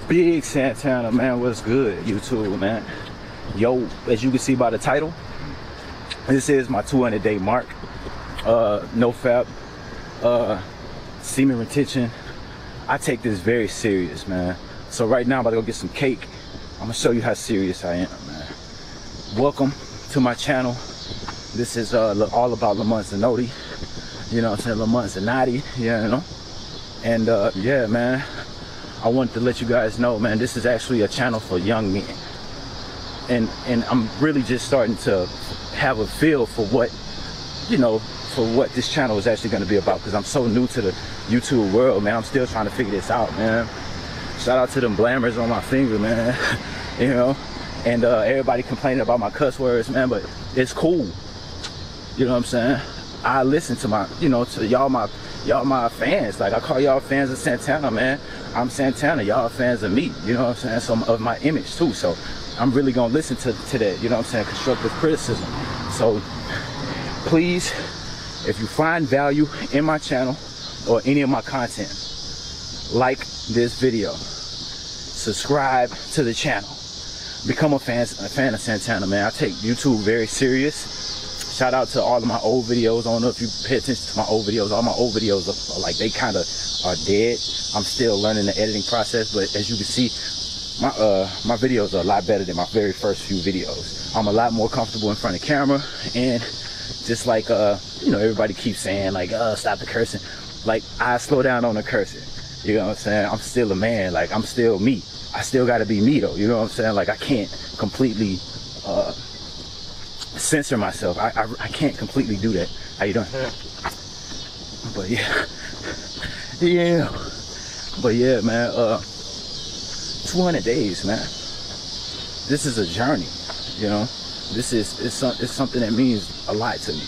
Big Santana, man. What's good, YouTube, man? Yo, as you can see by the title, this is my 200-day mark. No fap, semen retention. I take this very serious, man. So right now I'm about to go get some cake. I'm gonna show you how serious I am, man. Welcome to my channel. This is all about Lamont Zanotti. You know what I'm saying? Lamont Zanotti, you know? And yeah, man, I wanted to let you guys know, man, this is actually a channel for young men. And I'm really just starting to have a feel for what, you know, for what this channel is actually going to be about, because I'm so new to the YouTube world, man. I'm still trying to figure this out, man. Shout out to them blammers on my finger, man. You know, and everybody complaining about my cuss words, man, but it's cool. You know what I'm saying? I listen to my, you know, to y'all my fans. Like, I call y'all fans of Santana, man. I'm Santana, y'all fans of me, you know what I'm saying? So of my image too. So I'm really gonna listen to that, you know what I'm saying? Constructive criticism. So please, if you find value in my channel or any of my content, like this video, subscribe to the channel, become a fan of Santana, man. I take YouTube very serious. Shout out to all of my old videos. I don't know if you pay attention to my old videos. All my old videos are like, they kind of are dead. I'm still learning the editing process, but as you can see, my videos are a lot better than my very first few videos. I'm a lot more comfortable in front of camera, and just like you know, everybody keeps saying like, stop the cursing. Like, I slow down on the cursing. You know what I'm saying? I'm still a man. Like, I'm still me. I still got to be me though. You know what I'm saying? Like, I can't completely censor myself. I can't completely do that. How you doing? But yeah, but yeah, man. 200 days, man. This is a journey. You know, it's something that means a lot to me,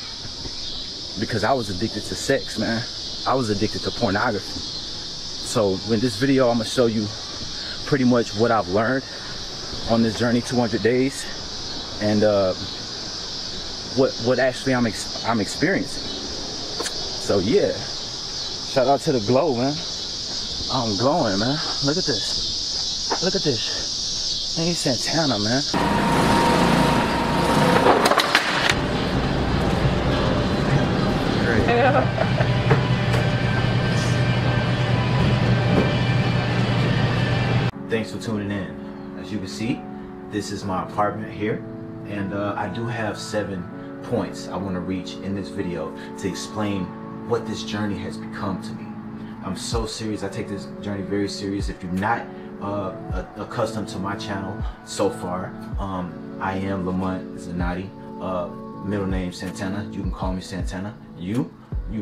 because I was addicted to sex, man. I was addicted to pornography. So in this video, I'm gonna show you pretty much what I've learned on this journey, 200 days, and what actually I'm experiencing. So yeah, shout out to the glow, man. I'm glowing, man. Look at this. Look at this. Hey, Santana, man. Thanks for tuning in. As you can see, this is my apartment here, and I do have 7 points I want to reach in this video to explain what this journey has become to me. I'm so serious. I take this journey very serious. If you're not accustomed to my channel so far, I am Lamont Zanotti, middle name Santana. You can call me Santana. You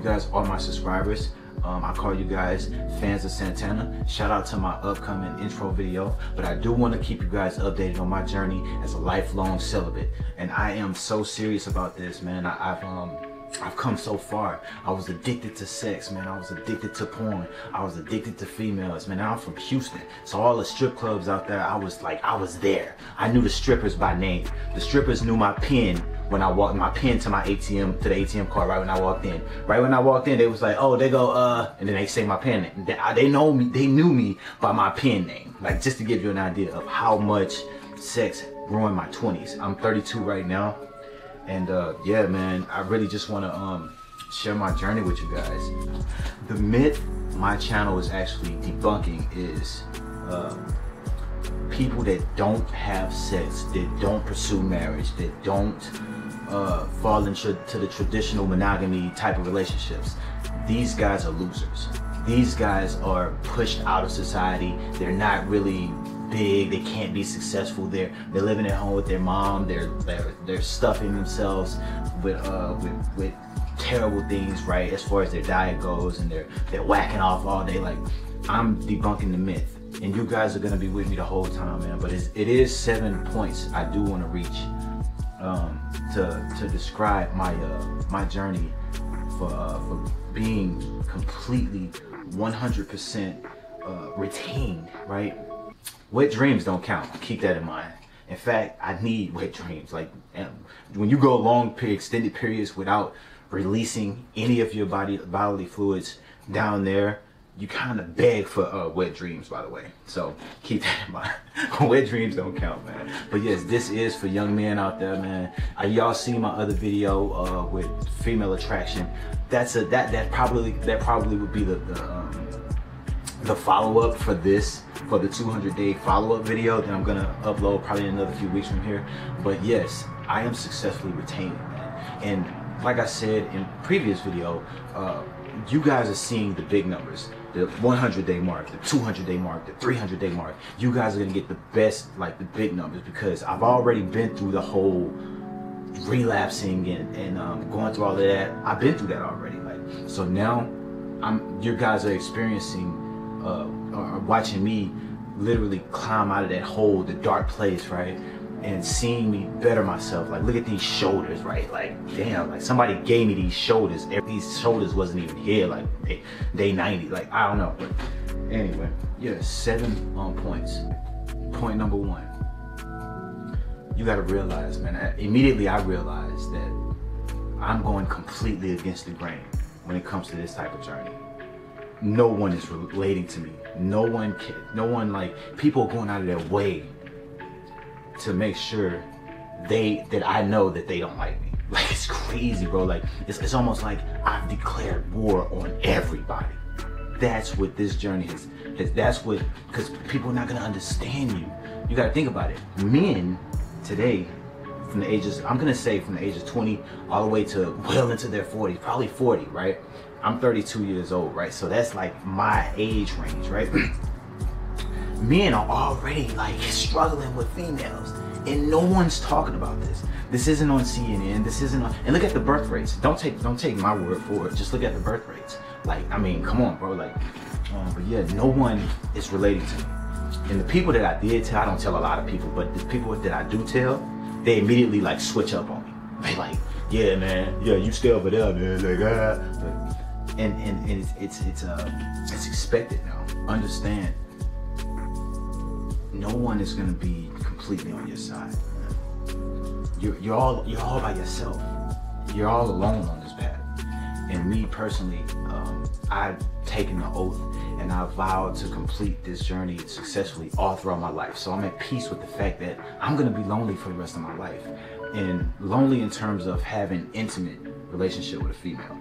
guys are my subscribers. I call you guys fans of Santana. Shout out to my upcoming intro video. But I do want to keep you guys updated on my journey as a lifelong celibate, and I am so serious about this, man. I've come so far. I was addicted to sex, man. I was addicted to porn. I was addicted to females, man. I'm from Houston, so all the strip clubs out there, I was there. I knew the strippers by name. The strippers knew my PIN when I walked, my PIN to my ATM, to the ATM card right when I walked in. Right when I walked in, they was like, oh, they go, and then they say my PIN name. They know me, they knew me by my PIN name. Like, just to give you an idea of how much sex ruined my 20s. I'm 32 right now. And yeah, man, I really just want to share my journey with you guys. The myth my channel is actually debunking is people that don't have sex, that don't pursue marriage, that don't fall into the traditional monogamy type of relationships. These guys are losers. These guys are pushed out of society. They're not really big. They can't be successful. They're living at home with their mom. They're stuffing themselves with terrible things, right, as far as their diet goes, and they're whacking off all day. Like, I'm debunking the myth, and you guys are gonna be with me the whole time, man. But it is 7 points I do want to reach to describe my journey for being completely 100% retained, right? Wet dreams don't count. Keep that in mind. In fact, I need wet dreams. Like, when you go extended periods without releasing any of your bodily fluids down there, you kind of beg for wet dreams, by the way. So keep that in mind. Wet dreams don't count, man. But yes, this is for young men out there, man. Y'all see my other video with female attraction. That probably would be the follow-up for this, for the 200-day follow-up video that I'm gonna upload probably in another few weeks from here. But yes, I am successfully retaining, man. And like I said in previous video, you guys are seeing the big numbers, the 100-day mark, the 200-day mark, the 300-day mark. You guys are gonna get the best, like the big numbers, because I've already been through the whole relapsing and going through all of that. I've been through that already. Like, so now you guys are experiencing or watching me literally climb out of that hole, the dark place, right? And seeing me better myself. Like, look at these shoulders, right? Like, damn, like somebody gave me these shoulders. These shoulders wasn't even here like day 90. Like, I don't know. But anyway, yeah, 7 points. Point number 1. You gotta realize, man, immediately I realized that I'm going completely against the grain when it comes to this type of journey. No one is relating to me. No one, like, people are going out of their way to make sure that I know that they don't like me. Like, it's crazy, bro. Like, it's almost like I've declared war on everybody. That's what this journey is. That's what, because people are not gonna understand you. You gotta think about it. Men today, from the ages, I'm gonna say from the age of 20 all the way to well into their 40s, probably 40, right? I'm 32 years old, right? So that's like my age range, right? Men are already like struggling with females, and no one's talking about this. This isn't on CNN. This isn't on, and look at the birth rates. Don't take my word for it. Just look at the birth rates. Like, I mean, come on, bro. Like, but yeah, no one is relating to me. And the people that I did tell, I don't tell a lot of people, but the people that I do tell, they immediately like switch up on me. They like, yeah, man, yeah, you stay over there, man. Like, but, and it's expected now. Understand. No one is gonna be completely on your side. You're all by yourself. You're all alone on this path. And me personally, I've taken the oath and I vowed to complete this journey successfully all throughout my life. So I'm at peace with the fact that I'm gonna be lonely for the rest of my life. And lonely in terms of having intimate relationship with a female,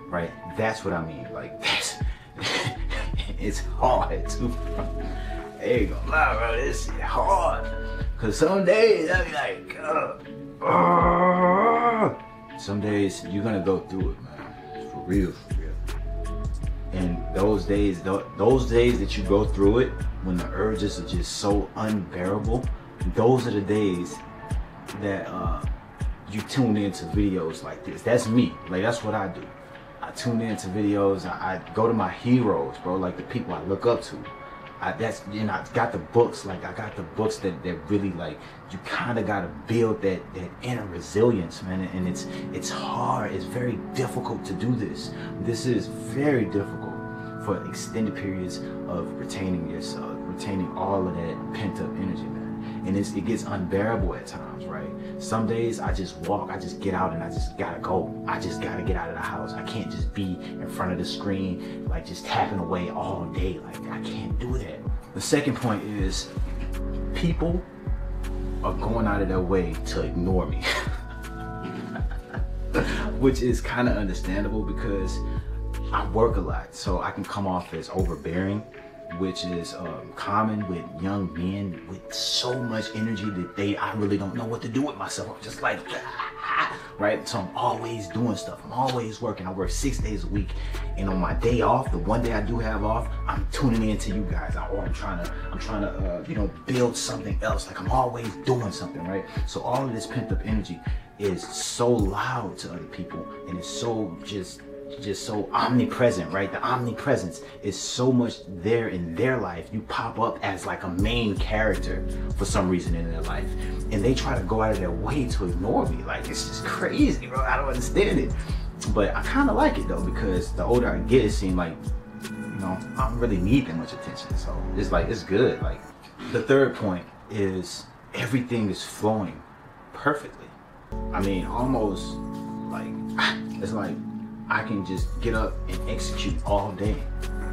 right? That's what I mean. Like, that's it's hard too. I ain't gonna lie, bro, this is hard. Cause some days I be like, some days you're gonna go through it, man. For real, for real. And those days that you go through it, when the urges are just so unbearable, those are the days that you tune into videos like this. That's me. Like, that's what I do. I tune into videos. I go to my heroes, bro. Like the people I look up to. That's, you know, I've got the books. Like, I got the books that really, like, you kind of got to build that inner resilience, man. And it's hard. It's very difficult to do this. This is very difficult for extended periods of retaining yourself, retaining all of that pent up energy, man. And it gets unbearable at times, right? Some days I just walk, I just get out and I just gotta go. I just gotta get out of the house. I can't just be in front of the screen, like just tapping away all day. Like, I can't do that. The second point is people are going out of their way to ignore me. Which is kind of understandable because I work a lot, so I can come off as overbearing, which is common with young men with so much energy that I really don't know what to do with myself. I'm just like, right? So I'm always doing stuff. I'm always working. I work 6 days a week, and on my day off, the one day I do have off, I'm tuning in to you guys. Or I'm trying to, you know, build something else. Like, I'm always doing something, right? So all of this pent up energy is so loud to other people, and it's so just so omnipresent, right? The omnipresence is so much there in their life. You pop up as like a main character for some reason in their life, and they try to go out of their way to ignore me. Like, it's just crazy, bro. I don't understand it, but I kind of like it though, because the older I get, it seems like, you know, I don't really need that much attention. So it's like, it's good. Like, the third point is everything is flowing perfectly. I mean, almost like, it's like I can just get up and execute all day.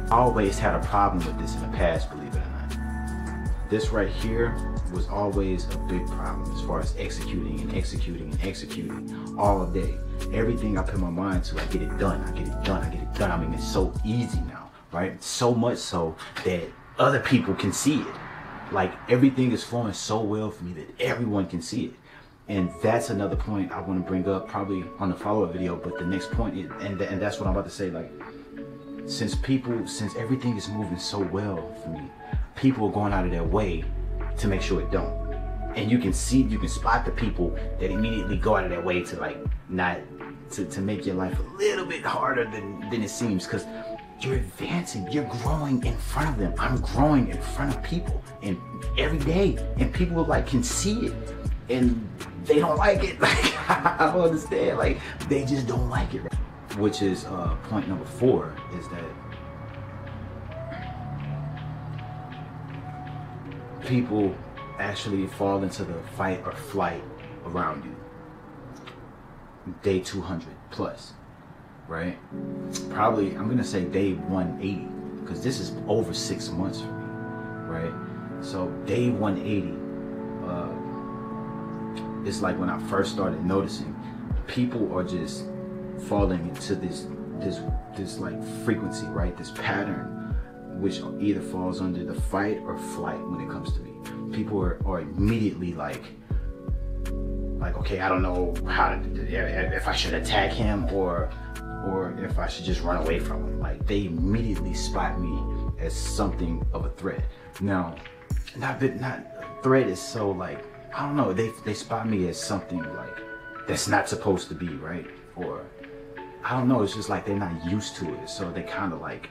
I always had a problem with this in the past, believe it or not. This right here was always a big problem as far as executing and executing and executing all day. Everything I put my mind to, I get it done, I get it done, I get it done. I mean, it's so easy now, right? So much so that other people can see it. Like, everything is flowing so well for me that everyone can see it. And that's another point I want to bring up probably on the follow-up video. But the next point is, and that's what I'm about to say, like, since everything is moving so well for me, people are going out of their way to make sure it don't. And you can spot the people that immediately go out of their way to, like, not to make your life a little bit harder than it seems, because you're advancing, you're growing in front of them. I'm growing in front of people, and every day, and people like can see it, and they don't like it. Like, I don't understand. Like, they just don't like it. Which is point number 4, is that people actually fall into the fight or flight around you. Day 200 plus, right? Probably, I'm gonna say day 180, because this is over 6 months for me, right? So day 180, it's like when I first started noticing people are just falling into this like frequency, right? This pattern, which either falls under the fight or flight when it comes to me. People are immediately like, okay, I don't know if I should attack him or if I should just run away from him. Like, they immediately spot me as something of a threat. Now, not threat is so, like, I don't know, they spot me as something like that's not supposed to be, right? Or I don't know, it's just like they're not used to it, so they kind of like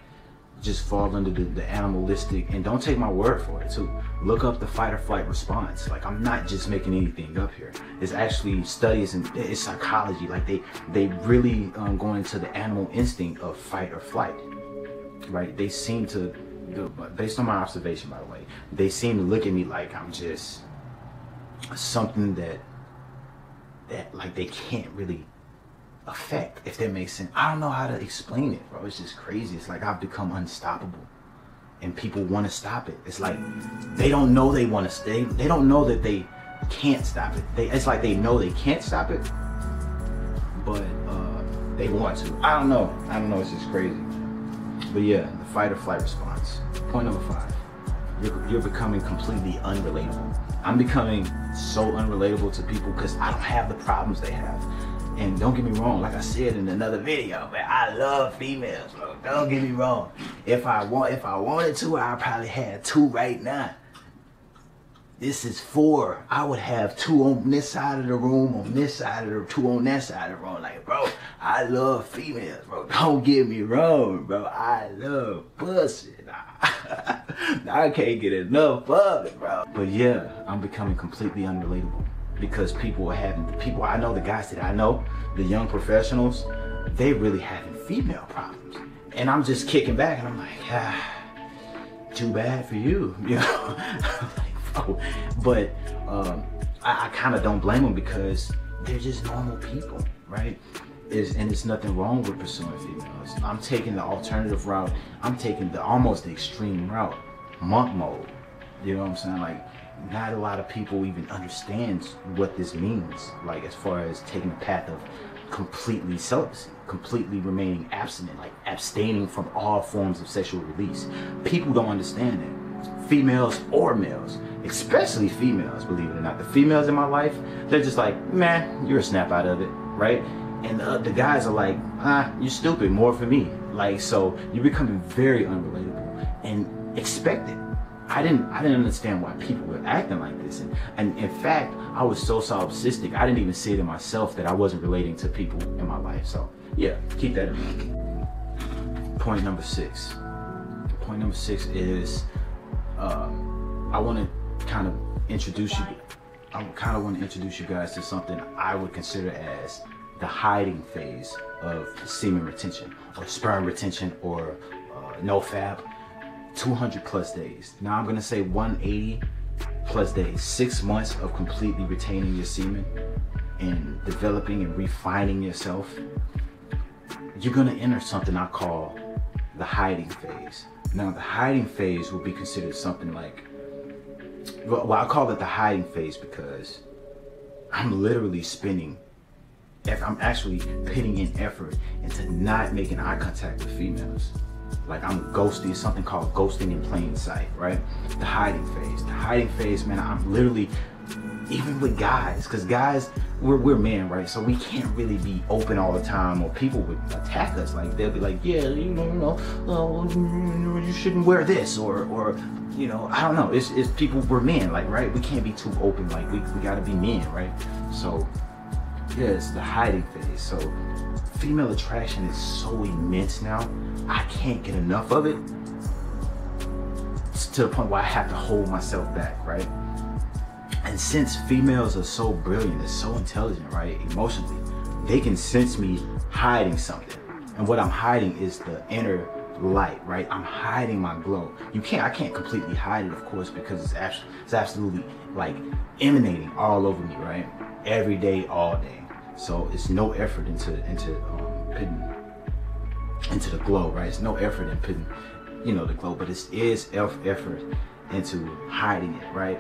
just fall under the animalistic. And don't take my word for it too. Look up the fight or flight response. Like, I'm not just making anything up here. It's actually studies and it's psychology. Like, they really go into the animal instinct of fight or flight, right? They seem to, based on my observation, by the way, they seem to look at me like I'm just something that like they can't really affect, if that makes sense. I don't know how to explain it, bro. It's just crazy. It's like I've become unstoppable, and people want to stop it. It's like they don't know they want to stay. They don't know that they can't stop it. It's like they know they can't stop it, but they want to. I don't know. It's just crazy. But yeah, the fight or flight response. Point number 5. You're becoming completely unrelatable. I'm becoming so unrelatable to people because I don't have the problems they have. And don't get me wrong, like I said in another video, man, I love females, bro. Don't get me wrong. If I wanted to, I probably had 2 right now. This is 4. I would have 2 on this side of the room, on this side of the 2 on that side of the room. Like, bro, I love females, bro. Don't get me wrong, bro. I love pussy. I can't get enough of it, bro. But yeah, I'm becoming completely unrelatable. Because people I know, the guys that I know, the young professionals, they really having female problems. And I'm just kicking back and I'm like, too bad for you, you know? Like, oh. But I kind of don't blame them because they're just normal people, right? And it's nothing wrong with pursuing females. I'm taking the alternative route. I'm taking almost the extreme route, monk mode. You know what I'm saying? Like, not a lot of people even understand what this means, like as far as taking the path of completely celibacy, completely remaining abstinent, like abstaining from all forms of sexual release. People don't understand it. Females or males, especially females, believe it or not. The females in my life, they're just like, man, you're a snap out of it, right? And the guys are like, you're stupid, more for me. Like, so you're becoming very unrelatable and expected. I didn't understand why people were acting like this, and in fact, I was so solipsistic, I didn't even see it in myself that I wasn't relating to people in my life. So yeah, keep that in mind. Point number 6. Point number 6 is I want to kind of introduce you guys to something I would consider as the hiding phase of semen retention or sperm retention or no fab. 200 plus days. Now I'm gonna say 180 plus days. 6 months of completely retaining your semen and developing and refining yourself. You're gonna enter something I call the hiding phase. Now the hiding phase will be considered something like, well, I call it the hiding phase because I'm literally I'm actually putting in effort into not making eye contact with females. Like I'm ghosting, it's something called ghosting in plain sight, right? The hiding phase. The hiding phase, man, I'm literally, even with guys, because guys, we're men, right? So we can't really be open all the time, or people would attack us. Like they'll be like, yeah, you shouldn't wear this, or you know, I don't know. It's people, we're men, like, right? We can't be too open, like we gotta be men, right? So yeah, it's the hiding phase. So female attraction is so immense now. I can't get enough of it. It's to the point where I have to hold myself back, right? And since females are so brilliant, they're so intelligent, right, emotionally, they can sense me hiding something. And what I'm hiding is the inner light, right? I'm hiding my glow. I can't completely hide it, of course, because it's absolutely like emanating all over me, right? Every day, all day. So it's no effort into putting into the glow, right? It's no effort in putting, you know, the glow, but it is effort into hiding it, right?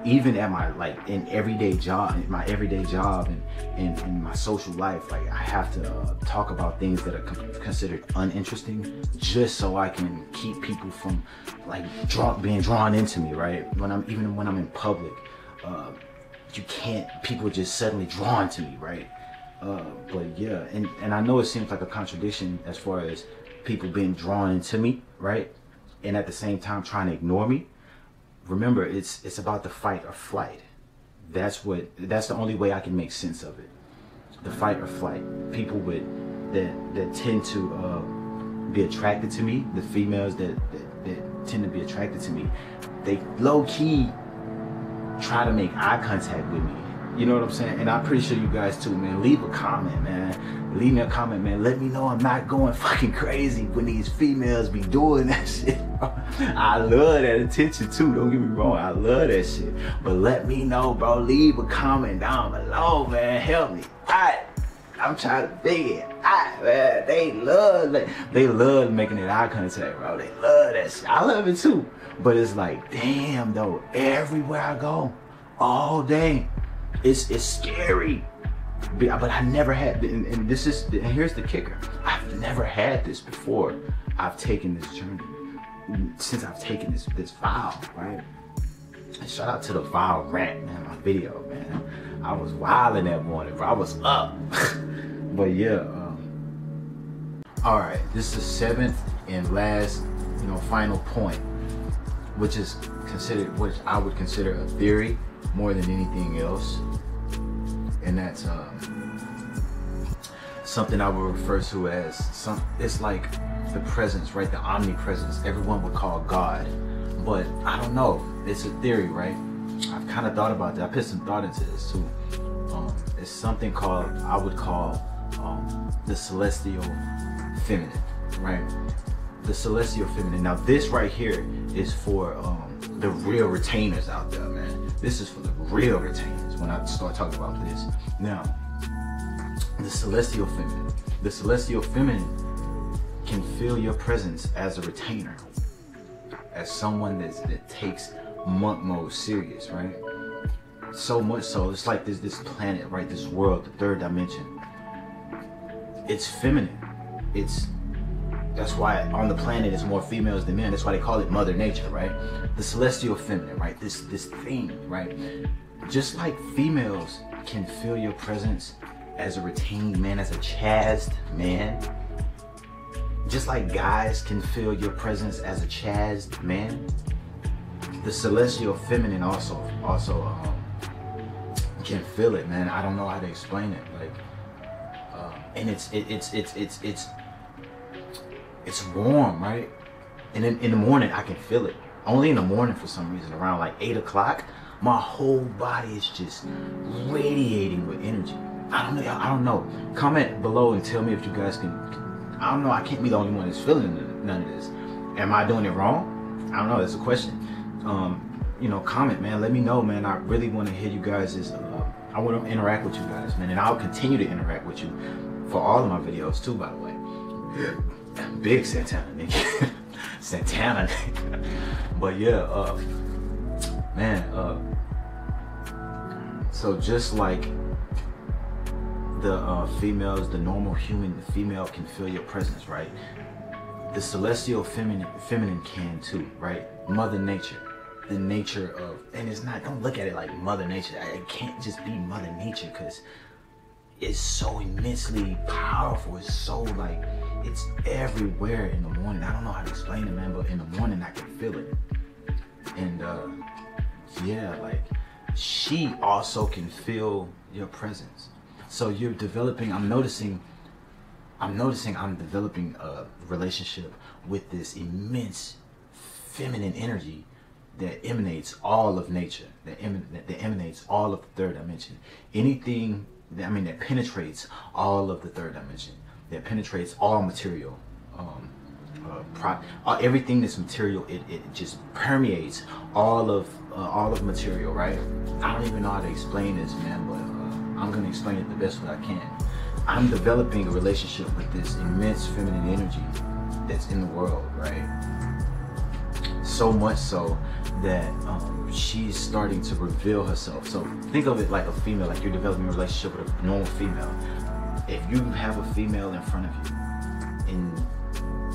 Even at my, like, in my everyday job and in my social life, like I have to talk about things that are considered uninteresting, just so I can keep people from like being drawn into me, right? Even when I'm in public, people are just suddenly drawn to me, right? But yeah, and I know it seems like a contradiction as far as people being drawn into me, right? And at the same time trying to ignore me. Remember, it's about the fight or flight. That's the only way I can make sense of it. The fight or flight. People that tend to be attracted to me, the females that tend to be attracted to me, they low-key try to make eye contact with me. You know what I'm saying? And I'm pretty sure you guys too, man. Leave a comment, man. Leave me a comment, man. Let me know I'm not going fucking crazy when these females be doing that shit, bro. I love that attention too, don't get me wrong. I love that shit. But let me know, bro. Leave a comment down below, man. Help me. I'm trying to figure it out, man. They love making that eye contact, bro. They love that shit. I love it too. But it's like, damn, though. Everywhere I go, all day. It's scary, but I never had, and here's the kicker. I've never had this before. I've taken this journey, since I've taken this vow, right? And shout out to the vow rant, man, my video, man. I was wilding that morning, bro. I was up. But yeah, all right, this is the seventh and last, final point, which I would consider a theory more than anything else, and that's something I would refer to as it's like the presence, right? The omnipresence. Everyone would call God, but I don't know. It's a theory, right? I've kind of thought about that. I put some thought into this too. It's something I would call the celestial feminine, right? The celestial feminine. Now this right here is for the real retainers out there, man. This is for the real retainers when I start talking about this. Now, the celestial feminine. The celestial feminine can feel your presence as a retainer, as someone that takes monk mode serious, right? So much so, it's like this planet, right? This world, the third dimension. It's feminine. That's why on the planet it's more females than men. That's why they call it Mother Nature, right? The celestial feminine, right? This thing, right? Just like females can feel your presence as a retained man, as a chased man. Just like guys can feel your presence as a chased man. The celestial feminine also can feel it, man. I don't know how to explain it, like, and it's warm, right? And in the morning, I can feel it. Only in the morning for some reason, around like 8 o'clock, my whole body is just radiating with energy. I don't know. Comment below and tell me if you guys can. I don't know. I can't be the only one that's feeling none of this. Am I doing it wrong? I don't know. That's a question. Comment, man. Let me know, man. I really want to hear you guys'. I want to interact with you guys, man, and I'll continue to interact with you for all of my videos too, by the way. Big Santana, nigga. Santana. But yeah, man, so just like the females, the normal human, the female can feel your presence, right? The celestial feminine can too, right? Mother Nature, the nature of, and it's not, don't look at it like Mother Nature. It can't just be Mother Nature, because it's so immensely powerful. It's so like, it's everywhere in the morning. I don't know how to explain it, man, but in the morning I can feel it. And yeah, like, she also can feel your presence. So you're developing, I'm noticing I'm developing a relationship with this immense feminine energy that emanates all of nature, that emanates all of the third dimension. Anything that, I mean, that penetrates all of the third dimension, that penetrates all material, everything that's material. It just permeates all of material, right? I don't even know how to explain this, man, but I'm gonna explain it the best way I can. I'm developing a relationship with this immense feminine energy that's in the world, right? So much so that she's starting to reveal herself. So think of it like a female, like you're developing a relationship with a normal female. If you have a female in front of you and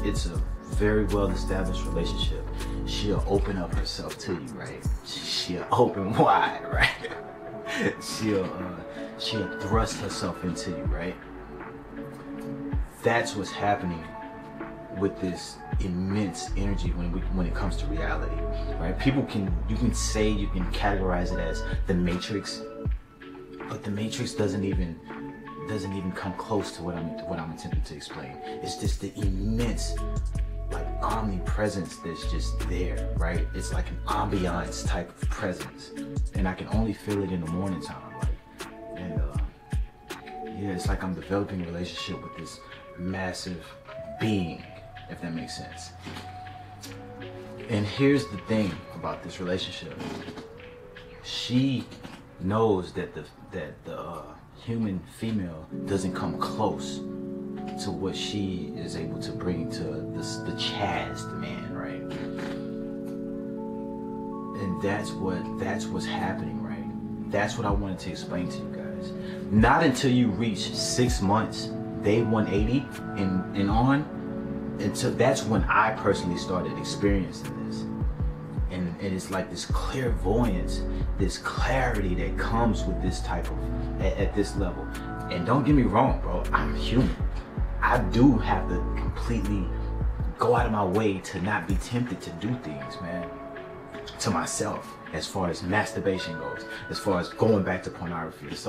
it's a very well established relationship, she'll open up herself to you, right? She'll open wide, right? She'll thrust herself into you, right? That's what's happening with this immense energy when it comes to reality, right? You can categorize it as the Matrix, but the Matrix doesn't even come close to what I'm attempting to explain. It's just the immense, like, omnipresence that's just there, right? It's like an ambiance type of presence, and I can only feel it in the morning time, like, and yeah, it's like I'm developing a relationship with this massive being, if that makes sense. And here's the thing about this relationship: she knows that the human female doesn't come close to what she is able to bring to the chazed man, right? And that's what's happening, right? That's what I wanted to explain to you guys. Not until you reach 6 months, day 180 and on, until that's when I personally started experiencing this. And it's like this clairvoyance, this clarity that comes with this type of, at this level. And don't get me wrong, bro, I'm human. I do have to completely go out of my way to not be tempted to do things, man, to myself, as far as masturbation goes, as far as going back to pornography, as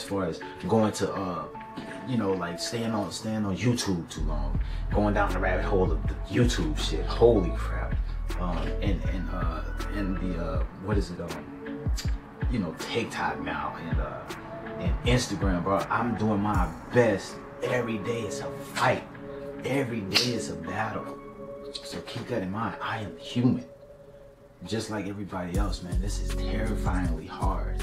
far as going to, you know, like staying on YouTube too long, going down the rabbit hole of the YouTube shit. Holy crap. And the what is it, you know, TikTok now, and Instagram, bro. I'm doing my best. Every day is a fight. Every day is a battle. So keep that in mind. I am human, just like everybody else, man. This is terrifyingly hard.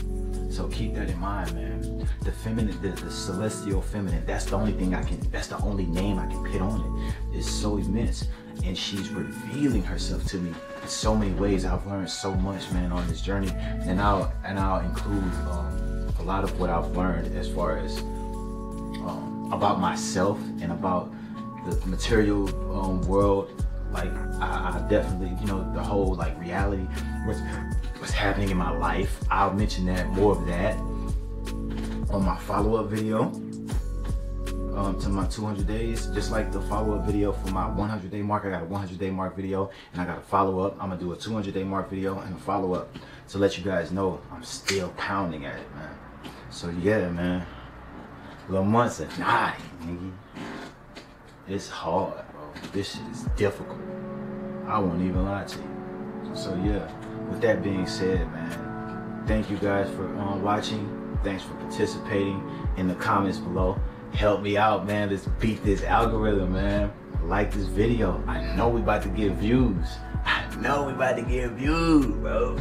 So keep that in mind, man. The feminine, the celestial feminine, that's the only thing that's the only name I can put on it. It's so immense. And she's revealing herself to me in so many ways. I've learned so much, man, on this journey. And I'll include a lot of what I've learned as far as about myself and about the material world. Like I definitely, you know, the whole like reality, what's happening in my life. I'll mention more of that on my follow-up video to my 200 days, just like the follow-up video for my 100-day mark. I got a 100-day mark video and I got a follow-up. I'm gonna do a 200-day mark video and a follow-up to let you guys know I'm still pounding at it, man. So yeah, man, little months of naughty, nigga. It's hard, bro. This shit is difficult. I won't even lie to you. So yeah, with that being said, man, thank you guys for watching. Thanks for participating in the comments below. Help me out, man. Let's beat this algorithm, man. Like this video. I know we about to get views. I know we about to get views, bro.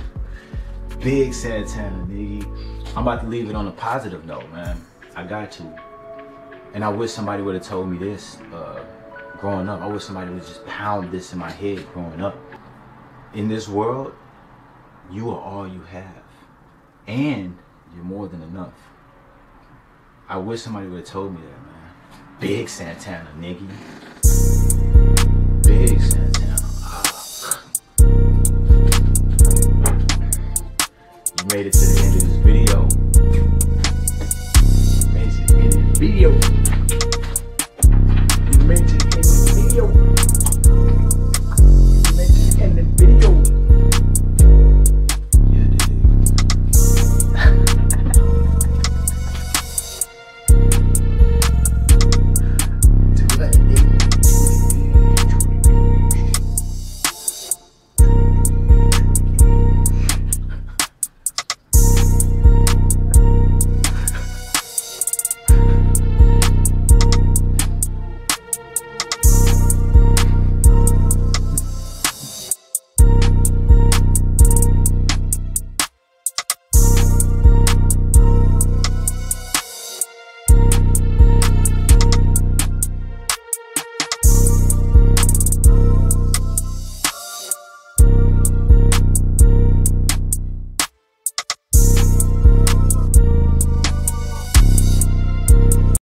Big Santana, nigga. I'm about to leave it on a positive note, man. I got to. And I wish somebody would have told me this growing up. I wish somebody would just pound this in my head growing up. In this world, you are all you have. And you're more than enough. I wish somebody would have told me that, man. Big Santana, nigga. Big Santana. You made it to the end of this video. You made it to the end of this video.